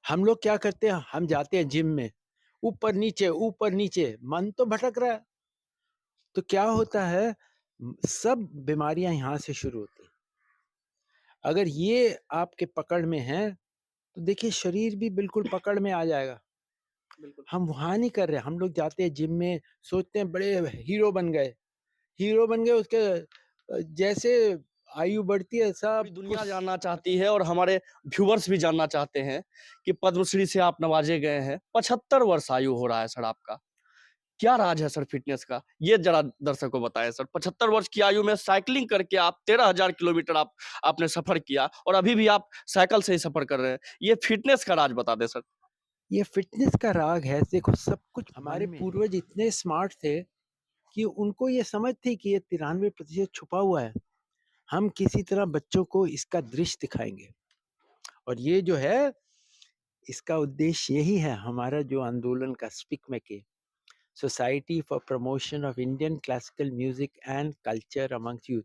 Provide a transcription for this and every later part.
हम लोग क्या करते हैं, हम जाते हैं जिम में, ऊपर नीचे, मन तो भटक रहा है। तो क्या होता है, सब बीमारियाँ यहाँ से शुरू होती हैं। अगर ये आपके पकड़ में है, तो देखिए शरीर भी बिल्कुल पकड़ में आ जाएगा। बिल्कुल। हम वहाँ नहीं कर रहे, हम लोग जाते हैं जिम में, सोचते हैं बड़े हीरो बन गए उसके जैसे आयु बढ़ती है सब पूरी कुछ। दुनिया जानना चाहती है और हमारे व्यूअर्स भी जानना चाहते हैं कि पद्मश्री से आप नवाजे गए हैं। 75 वर्ष आयु हो रहा है सर आपका। क्या राज है सर फ़िटनेस का? ये ज़रा दर्शकों को बताएँ सर। 75 वर्ष की आयु में साइक्लिंग करके आप 13,000 किलोमीटर आपने सफ़र किया और अभी भी आप साइकिल से ही सफ़र कर रहे हैं। ये फ़िटनेस का राज बता दें सर। ये फ़िटनेस का राग है, देखो सब कुछ हमारे मन में है। पूर्वज इतने स्मार्ट थे कि उनको ये समझ थी कि ये 93% छुपा हुआ है। हम किसी तरह बच्चों को इसका दृश्य दिखाएँगे और ये जो है, इसका उद्देश्य यही है हमारा जो आंदोलन का स्पीक मैके, society for promotion of Indian classical music and culture amongst youth.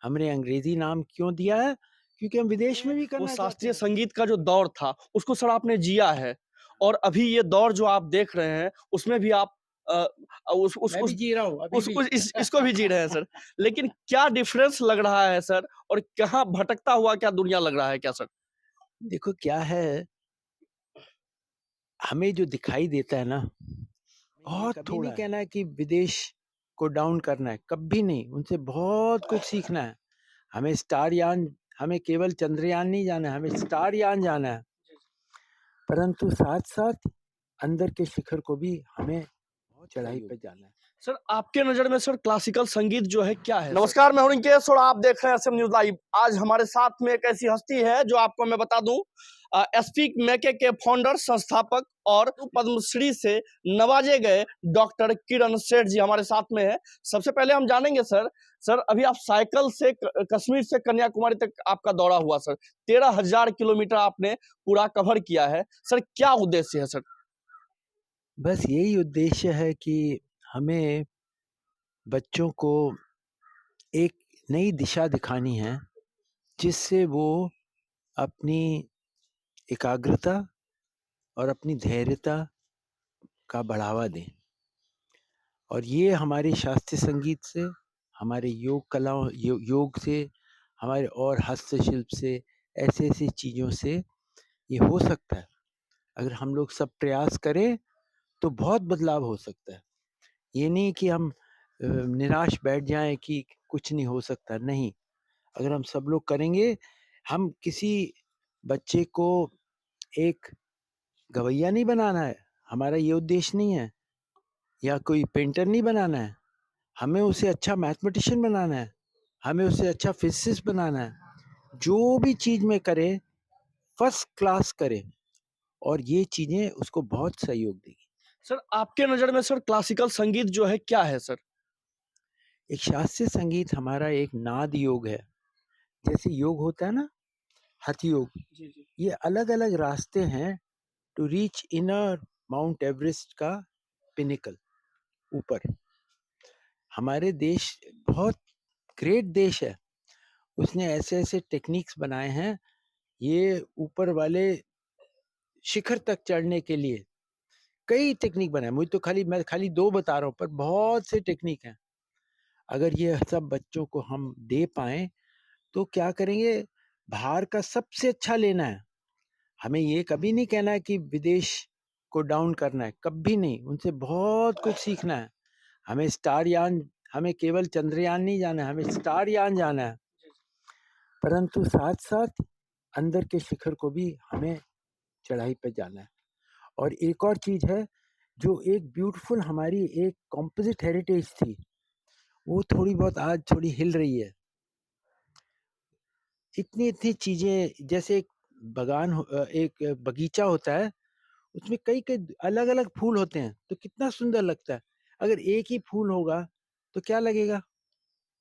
हमने अंग्रेज़ी नाम क्यों दिया है? क्योंकि हम विदेश में भी वो करना चाहते शास्त्रीय हैं। संगीत का जो दौर था, उसको सर आपने जिया है और अभी ये दौर जो आप देख रहे हैं, उसमें भी आप अ, मैं भी जी रहा हूँ अभी भी। उस इसको भी जी रहे हैं सर। लेकिन क्या डिफरेंस लग रहा है सर और कहाँ भटकता हुआ क्या दुनिया लग रहा है क्या सर? देखो क्या है, हमें जो दिखाई देता है ना, बहुत कभी नहीं थोड़ा है। कहना है कि विदेश को डाउन करना है, कभी नहीं। उनसे बहुत कुछ सीखना है। हमें स्टारयान हमें केवल चंद्रयान नहीं जाना है, हमें स्टारयान जाना है। परंतु साथ-साथ अंदर के शिखर को भी हमें बहुत चढ़ाई पे जाना है। सर आपके नज़र में सर क्लासिकल संगीत जो है क्या है? नमस्कार, मैं हूं रिंकेश और आप देख रहे हैं एसएम न्यूज़ लाइव। आज हमारे साथ में एक ऐसी हस्ती है जो आपको मैं बता दूं स्पीक मेके के फाउंडर, संस्थापक और पद्मश्री से नवाजे गए डॉक्टर किरण सेठ जी हमारे साथ में है। सबसे पहले हम जानेंगे सर अभी आप साइकिल से कश्मीर से कन्याकुमारी तक आपका दौरा हुआ सर। 13,000 किलोमीटर आपने पूरा कवर किया है। सर क्या उद्देश्य है सर? बस यही उद्देश्य है कि हमें बच्चों को एक नई दिशा दिखानी है, जिससे वो अपनी एकाग्रता और अपनी धैर्यता का बढ़ावा दें। और ये हमारे शास्त्रीय संगीत से, हमारे योग कलाओं योग से, हमारे और हस्तशिल्प से, ऐसी-ऐसी चीज़ों से ये हो सकता है। अगर हम लोग सब प्रयास करें, तो बहुत बदलाव हो सकता है। ये नहीं कि हम निराश बैठ जाएँ कि कुछ नहीं हो सकता, नहीं। अगर हम सब लोग करेंगे, हम किसी बच्चे को एक गवैया नहीं बनाना है, हमारा ये उद्देश्य नहीं है, या कोई पेंटर नहीं बनाना है। हमें उसे अच्छा मैथमेटिशियन बनाना है, हमें उसे अच्छा फिज़िसिस्ट बनाना है। जो भी चीज़ में करे, फर्स्ट क्लास करे और ये चीज़ें उसको बहुत सहयोग देगी। सर आपके नज़र में सर क्लासिकल संगीत जो है क्या है सर? एक शास्त्रीय संगीत हमारा एक नाद योग है। जैसे योग होता है ना, हठ योग, जी, जी। ये अलग-अलग रास्ते हैं to reach inner Mount Everest का पिनेकल, ऊपर। हमारे देश बहुत ग्रेट देश है। उसने ऐसे-ऐसे टेक्निक्स बनाए हैं, ये ऊपर वाले शिखर तक चढ़ने के लिए कई टेक्निक बनाए। मैं खाली 2 बता रहा हूँ, पर बहुत से टेक्निक हैं। अगर ये सब बच्चों को हम दे पाएँ, तो क्या करेंगे, बाहर का सबसे अच्छा लेना है। हमें ये कभी नहीं कहना है कि विदेश को डाउन करना है, कभी नहीं। उनसे बहुत कुछ सीखना है। हमें स्टारयान हमें केवल चंद्रयान नहीं जाना है, हमें स्टारयान जाना है। परंतु साथ-साथ अंदर के शिखर को भी हमें चढ़ाई पे जाना है। और एक और चीज़ है, जो एक ब्यूटीफुल हमारी एक कंपोज़िट हेरिटेज थी, वो थोड़ी बहुत आज थोड़ी हिल रही है। इतनी-इतनी चीज़ें, जैसे एक बगीचा होता है, उसमें कई-कई अलग-अलग फूल होते हैं, तो कितना सुंदर लगता है। अगर एक ही फूल होगा, तो क्या लगेगा?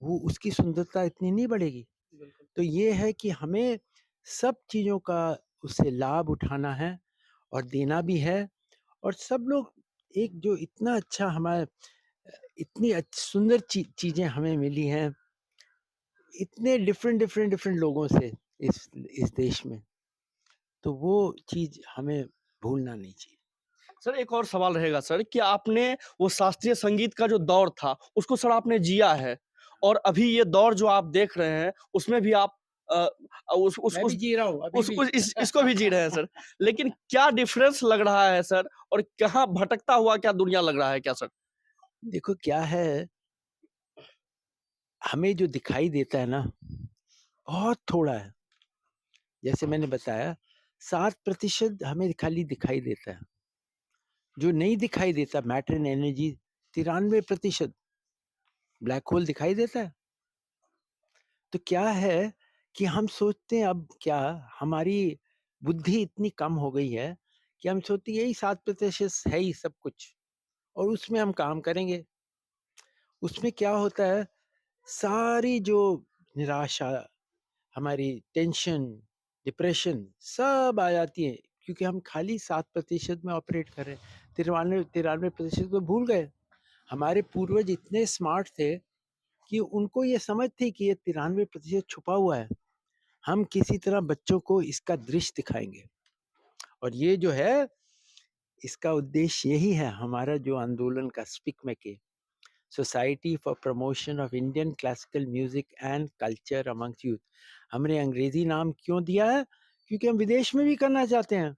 वो उसकी सुंदरता इतनी नहीं बढ़ेगी। तो ये है कि हमें सब चीज़ों का उससे लाभ उठाना है और देना भी है। और सब लोग एक जो इतना अच्छा इतनी सुंदर चीज़ें हमें मिली हैं, इतने डिफरेंट लोगों से इस देश में। तो वो चीज़ हमें भूलना नहीं चाहिए। सर एक और सवाल रहेगा सर कि आपने वो शास्त्रीय संगीत का जो दौर था, उसको सर आपने जिया है और अभी ये दौर जो आप देख रहे हैं, उसमें भी आप अ, मैं भी जी रहा हूँ अभी भी। उस इसको भी जी रहे हैं सर। लेकिन क्या डिफरेंस लग रहा है सर और कहाँ भटकता हुआ क्या दुनिया लग रहा है क्या सर? देखो क्या है, हमें जो दिखाई देता है ना, बहुत थोड़ा है। जैसे मैंने बताया 7% हमें खाली दिखाई देता है। जो नहीं दिखाई देता matter and energy 93% black hole दिखाई देता है। तो क्या है कि हम सोचते हैं अब क्या हमारी बुद्धि इतनी कम हो गई है कि हम सोचते हैं यही 7% है ही सब कुछ और उसमें हम काम करेंगे। उसमें क्या होता है, सारी जो निराशा, हमारी टेंशन, डिप्रेशन सब आ जाती है क्योंकि हम खाली 7% में ऑपरेट कर रहे हैं। 93% को भूल गए। हमारे पूर्वज इतने स्मार्ट थे कि उनको ये समझ थी कि ये 93% छुपा हुआ है। हम किसी तरह बच्चों को इसका दृश्य दिखाएंगे और ये जो है इसका उद्देश्य यही है हमारा जो आंदोलन का स्पीक मैके society for promotion of Indian classical music and culture amongst youth. हमने अंग्रेजी नाम क्यों दिया है? क्योंकि हम विदेश में भी करना चाहते हैं,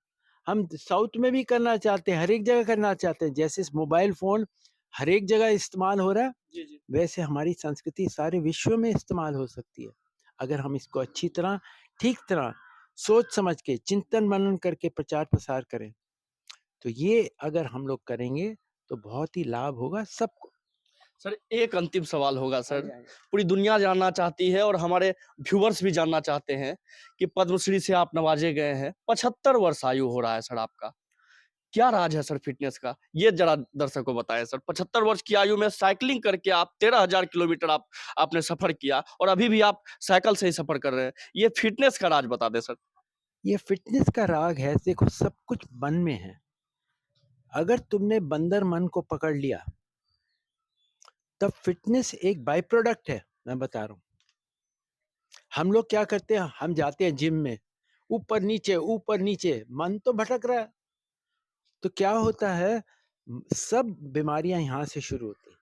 हम साउथ में भी करना चाहते हैं, हर एक जगह करना चाहते हैं। जैसे मोबाइल फोन हर एक जगह इस्तेमाल हो रहा है, जी, जी। वैसे हमारी संस्कृति सारे विश्व में इस्तेमाल हो सकती है अगर हम इसको अच्छी तरह, ठीक तरह, सोच समझ के, चिंतन मनन करके प्रचार प्रसार करें। तो ये अगर हम लोग करेंगे तो बहुत ही लाभ होगा सबको। सर एक अंतिम सवाल होगा हाँ सर। जी, हाँ जी। पूरी दुनिया जानना चाहती है और हमारे व्यूअर्स भी जानना चाहते हैं कि पद्मश्री से आप नवाजे गए हैं। 75 वर्ष आयु हो रहा है सर आपका। क्या राज है सर फ़िटनेस का? ये ज़रा दर्शकों को बताएँ सर। 75 वर्ष की आयु में साइक्लिंग करके आप 13,000 किलोमीटर आपने सफ़र किया और अभी भी आप साइकिल से ही सफ़र कर रहे हैं। ये फ़िटनेस का राज बता दें सर। ये फिटनेस का राग है, देखो सब कुछ मन में है। अगर तुमने बंदर मन को पकड़ लिया तब फिटनेस एक बाय प्रोडक्ट है। मैं बता रहा हूँ, हम लोग क्या करते हैं, हम जाते हैं जिम में, ऊपर नीचे मन तो भटक रहा है। तो क्या होता है, सब बीमारियां यहाँ से शुरू होती हैं।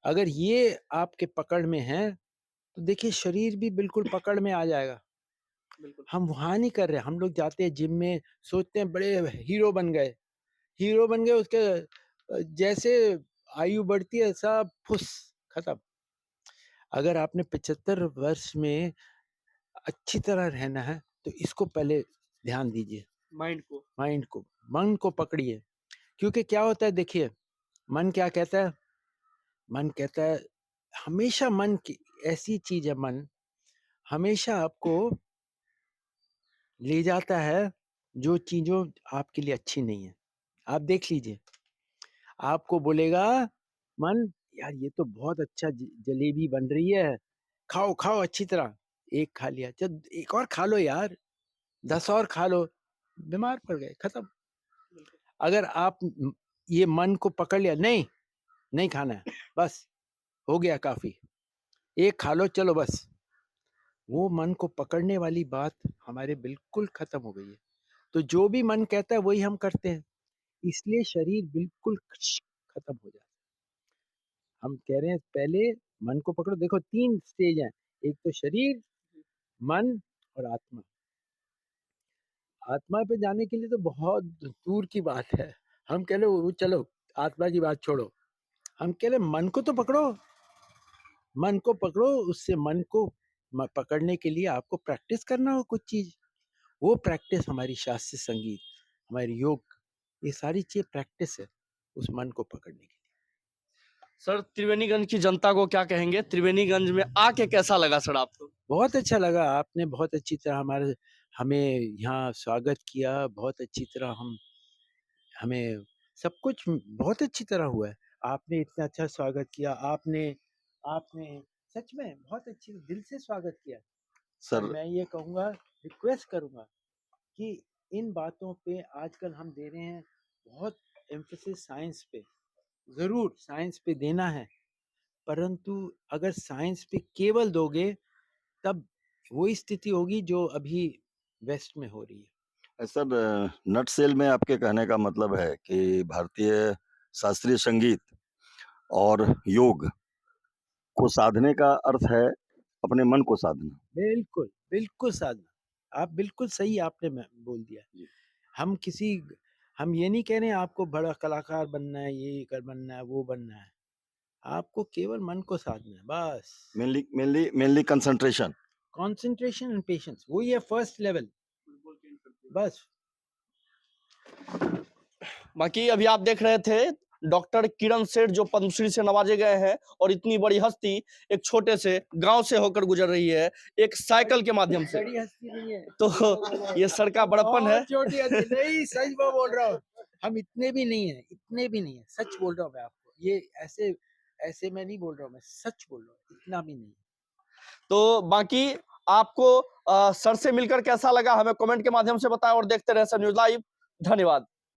अगर ये आपके पकड़ में है तो देखिए शरीर भी बिल्कुल पकड़ में आ जाएगा। बिल्कुल। हम वहाँ नहीं कर रहे, हम लोग जाते हैं जिम में, सोचते हैं बड़े हीरो बन गए, उसके जैसे आयु बढ़ती है सब फुस खत्म। अगर आपने 75 वर्ष में अच्छी तरह रहना है तो इसको पहले ध्यान दीजिए। माइंड को, मन को पकड़िए। क्योंकि क्या होता है देखिए, मन क्या कहता है, मन कहता है, हमेशा मन की ऐसी चीज है, मन हमेशा आपको ले जाता है जो चीजों आपके लिए अच्छी नहीं है। आप देख लीजिए, आपको बोलेगा मन, यार ये तो बहुत अच्छा जलेबी बन रही है, खाओ खाओ अच्छी तरह। एक खा लिया, चल एक और खा लो यार, 10 और खा लो, बीमार पड़ गए, खत्म। अगर आप ये मन को पकड़ लिया, नहीं नहीं खाना है, बस हो गया काफी, एक खा लो चलो बस, वो मन को पकड़ने वाली बात हमारे बिल्कुल खत्म हो गई है। तो जो भी मन कहता है वही हम करते हैं, इसलिए शरीर बिल्कुल खत्म हो जाता है। हम कह रहे हैं पहले मन को पकड़ो। देखो 3 स्टेज हैं, एक तो शरीर, मन और आत्मा। आत्मा पे जाने के लिए तो बहुत दूर की बात है। हम कह रहे वो चलो आत्मा की बात छोड़ो, हम कह रहे मन को तो पकड़ो। मन को पकड़ो, उससे मन को पकड़ने के लिए आपको प्रैक्टिस करना हो कुछ चीज। वो प्रैक्टिस हमारी शास्त्रीय संगीत, हमारी योग, ये सारी चीज प्रैक्टिस है उस मन को पकड़ने की। सर त्रिवेणीगंज की जनता को क्या कहेंगे? त्रिवेणीगंज में आके कैसा लगा सर आपको? बहुत अच्छा लगा, आपने बहुत अच्छी तरह हमें यहाँ स्वागत किया, बहुत अच्छी तरह हमें सब कुछ बहुत अच्छी तरह हुआ है। आपने इतना अच्छा स्वागत किया, आपने आपने सच में बहुत अच्छी दिल से स्वागत किया। सर मैं ये कहूँगा, रिक्वेस्ट करूँगा कि इन बातों पे आजकल हम दे रहे हैं बहुत एम्फेसिस साइंस पे, ज़रूर साइंस पे देना है, परंतु अगर साइंस पे केवल दोगे तब वही स्थिति होगी जो अभी वेस्ट में हो रही है। सर, नटसेल में आपके कहने का मतलब है कि भारतीय शास्त्रीय संगीत और योग को साधने का अर्थ है अपने मन को साधना। बिल्कुल, बिल्कुल साधना। आप बिल्कुल सही आपने बोल दिया। जी। हम ये नहीं कह रहे हैं आपको बड़ा कलाकार बनना है, ये कर बनना है, वो बनना है। आपको केवल मन को साधना है, बस। Mainly concentration. Concentration and patience, वही है फर्स्ट लेवल, बस। बाकी अभी आप देख रहे थे डॉक्टर किरण सेठ जो पद्मश्री से नवाजे गए हैं, और इतनी बड़ी हस्ती एक छोटे से गांव से होकर गुजर रही है एक साइकिल के माध्यम से। बड़ी हस्ती नहीं है तो ये सर का बड़प्पन है। छोटी हस्ती नहीं, सच में बोल रहा हूँ। हम इतने भी नहीं है, सच बोल रहा हूँ मैं आपको। ये ऐसे ऐसे मैं नहीं बोल रहा हूँ, मैं सच बोल रहा हूँ, इतना भी नहीं। तो बाकी आपको सर से मिलकर कैसा लगा हमें कमेंट के माध्यम से बताएं, और देखते रहे सर न्यूज़ लाइव। धन्यवाद।